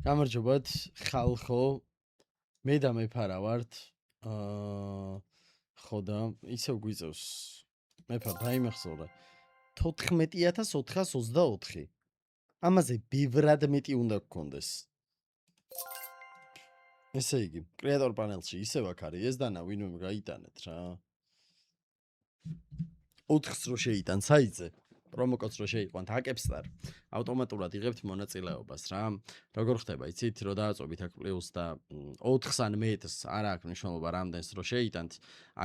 გამარჯობათ, ხალხო. მე და მეფარა ვართ. ხო და ისევ გვიწევს. მეფარ დაიმახსოვრე. 14424. ამაზე ბევრად მეტი უნდა გქონდეს. ესე იგი, კრეატორ პანელში ისევ აქ არის ეს დანა ვინმე გაიტანეთ რა. 4-ს რო შეიტან საიტზე. პრომოკოდს რო შეიყვანთ აკებსტარ, ავტომატურად იღებთ მონაწილეობას რა. როგორ ხდება, იცით, რომ დააწობით აქ პლუს და 4-ს ან მეტს არ აქვს მნიშვნელობა რამდენს რო შეიტანთ,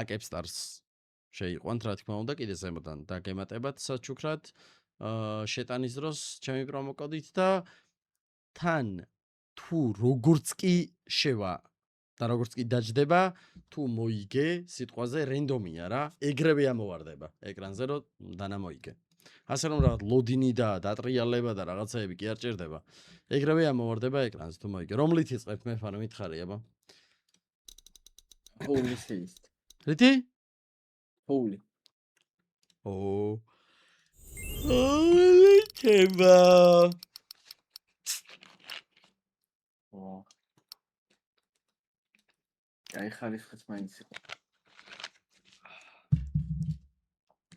აკებსტარს შეიყვანთ, რა თქმა უნდა, კიდე ზემოდან და გემატებათ საჩუქრად შეტანის დროს ჩემი პრომოკოდით და თან თუ როგორც კი შევა და როგორც კი დაждდება, თუ მოიგე, სიტყვაზე რენდომია რა, ეგრევე ამოვარდება ეკრანზე, რომ დანა მოიგე. ასე რომ რაღაც ლოდინი და დატრიალება და რაღაცაები კი არ ჭირდება. ეგრევე ამოვარდება ეკრანზე თუ მოიგე. რომლით იწყებთ მეფარ მითხარი აბა? Holy feast. რითი? Holy. Holy keba. აი ხარისხიც მაინც იყო.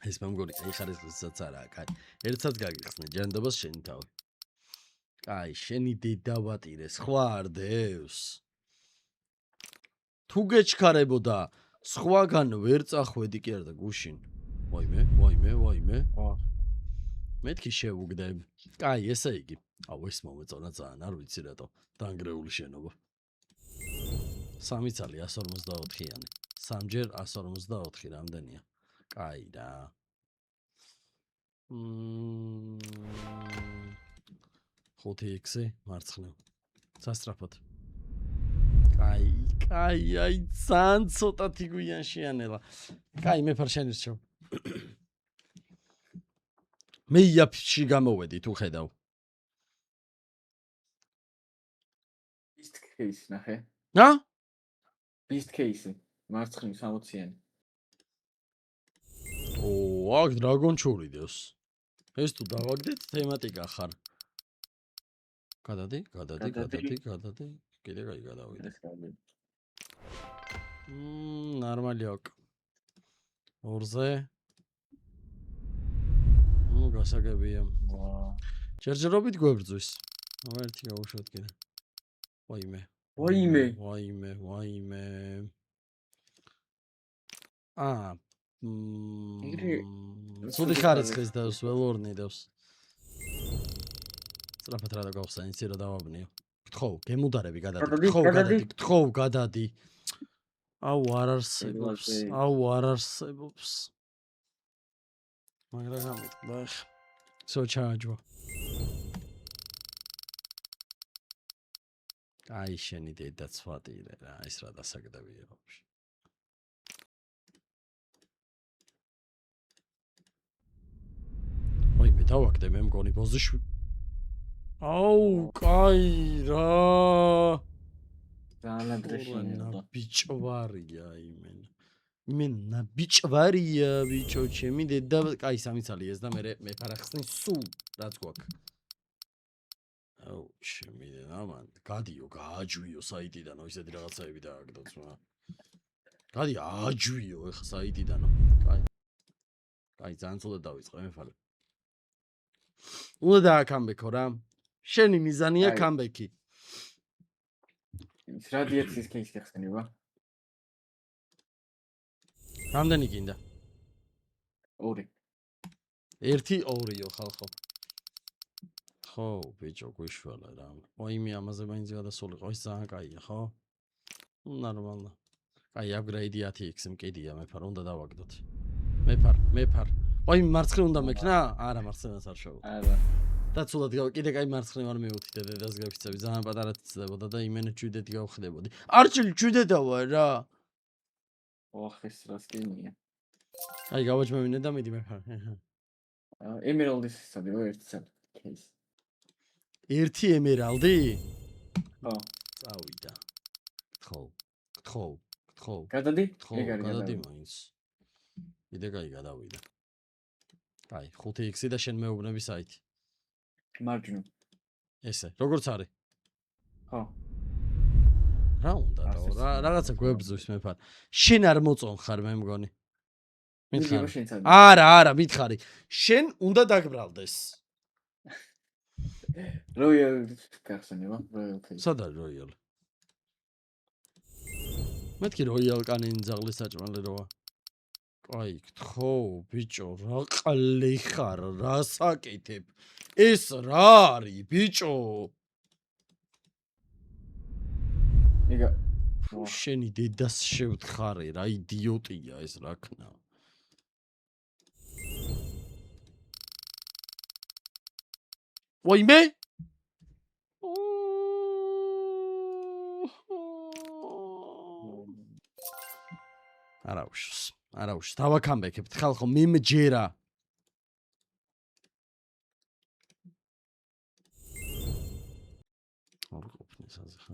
ეს მომგონი აი ხარისხიც არაა, კაი. ერთსაც გაგიხსნე, ჯანდობას შენი თავი. კაი, შენი დედა ვატირეს, სხვა არ დევს. თუ გეჩქარებოდა, სხვაგან ვერ წახვედი კი არა და გუშინ. ვაიმე. მეთქი შევუგდებ. კაი, ესე იგი. აუ ეს მომეწონა ძალიან, არ ვიცი რატო. დაანგრეული შენობა. 3 წალი 154-იანი. 3ჯერ 154 რამდენია? კაი რა. 5x მარცხნივ. სასტრაფოდ. კაი, აი ძალიან ცოტათი გვიანშიანელა. კაი, მეფარ შენ რჩევ. მე იაფში გამოვედი თუ ხედავ. Beast case ნახე. რა? Beast case. მარცხნივ 60-იანი. აქ დრაგონ ჩურიდებს. ეს თუ დავაგდეთ თემატიკა ხარ. გადადი. კიდე კაი გადავიდე. ნორმალი აქ. 2-ზე. გასაგებია. ჯერჯერობით გვებრძვის. ერთი გავუშვათ კიდე. ვაიმე. სუდი ხარისხის და ველორნი დავს. სწრაფად რა დაგახსენე, იცი რა დავაბნიო. გთხოვ, გემუდარები გადადი. გთხოვ, გადადი. აუ არ არსებობს. მაგრამ გამიტყდა. სოჩაჯვა. აი შენი დედაც ვატირე რა, ეს რა დასაგდებია ვაფშე. ვაიმე, დავაგდე მე მგონი ბოზიშვი. აუ, კაი რა. ძალიან დრეშინია. ბიჭვარია იმენ. იმენა ბიჭვარია, ბიჭო, ჩემი დედა, კაი 3 წალი ეს და მე მეფარახსნი სულ რაც გვაქვს. აუ, ჩემი დედა, მან გადიო, გააჯვიო საიტიდანო, ისეთი რაღაცაები დააგდოთ რა. გადი ააჯვიო ეხა საიტიდანო. კაი, ძალიან ცუდად დავიწყე მეფარე. უნდა დააკამბექო რა. შენი მიზანია კამბექი. ის რადიაციის кейსი ხსენება? რამდენი გინდა? 2. 1-2-ო ხალხო. ხო, ბიჭო, გვიშვალა რა. ვაიმე ამაზე მაინც გადასულიყო, ის ძალიან კაია, ხო? ნორმალია. კაი, აპგრეიდი 10x მკიდია, მეფარ, უნდა დავაგდოთ. მეფარ. ვაიმე მარცხნივ უნდა მექნა? არა, მარცხნივაც არ შევა. არა. და ცუდად კიდე კაი მარცხნივ არ მივუხდი და დედას გავიქცევი, ძალიან პატარა ცდებოდა და იმენე ჯვიდეთი გავხდებოდი. არჩილი ჯვიდეთავა რა. ეს რას კინია. აი, გავაჯმევინე და მიდი მეფარ. Emerald-ის ისადი რა ერთი წელი кейს. 1 ემერალდი? ხო. წავიდა. გთხოვ. გადადი? გადადი მაინც. კიდე კაი გადავიდა. აი, 5x და შენ მეუბნები საით. მარჯვნივ. ესე, როგორც არის? ხო. რა უნდა და ასეც რაღაცა გვებძვის მეფარ. შენ არ მოწონხარ მე მგონი. მიგება მითხარი. შენც არის. არა, მითხარი. შენ უნდა დაგბრალდეს. Royal გახსენება, Royal Cake. სად არის როიალ? მეთქი როიალ კანინი ძაღლის საჭმელი როა. აი, გთხოვ, ბიჭო, რა ყლე ხარ, რა საკეთებ? ეს რა არის, ბიჭო? იგა. შენი დედას შევთხარე, რა იდიოტია ეს რა ქნა. ვაიმე? არავის, დავაქამბეკებთ ხალხო, მიმჯერა. არ ყოფნის ასე ხა.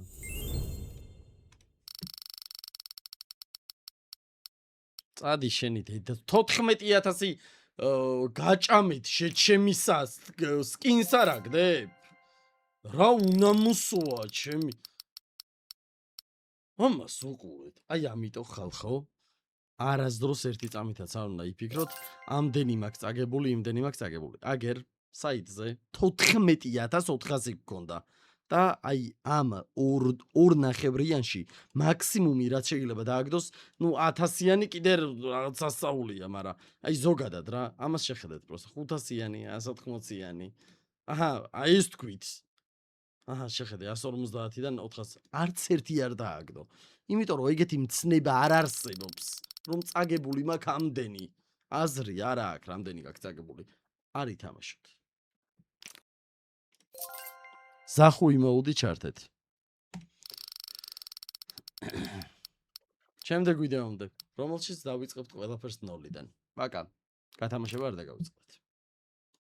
წადი შენი დედა 14000 გაჭამეთ შეჩემისას სკინს არ აგდებ? რა უნამუსოა ჩემი. ამას უყურეთ. აი ამიტომ ხალხო არასდროს ერთი წამითაც არ უნდა იფიქროთ, ამდენი მაქვს წაგებული, იმდენი მაქვს წაგებული. აგერ საიტზე 14400 გქონდა. და აი ამ ორ ნახევრიანში მაქსიმუმი რაც შეიძლება დააგდოს, ნუ 1000-იანი კიდე რაღაც სასწაულია, მაგრამ აი ზოგადად რა, ამას შეხედეთ პროსტა 500-იანი, 180-იანი. აჰა, აი ეს თქვით. აჰა, შეხედე 150-დან 400. არც ერთი არ დააგდო. იმიტომ რომ ეგეთი მცნება არ არსებობს, რომ წაგებული მაქვს ამდენი. აზრი არა აქვს, რამდენი გაქვს წაგებული. არ ითამაშოთ. ზახუი მოუდი ჩართეთ. შემდეგ ვიდეომდე, რომელშიც დავიწყებთ ყველაფერს 0-დან. პაკა. გათამაშება არ დაგავიწყდეთ.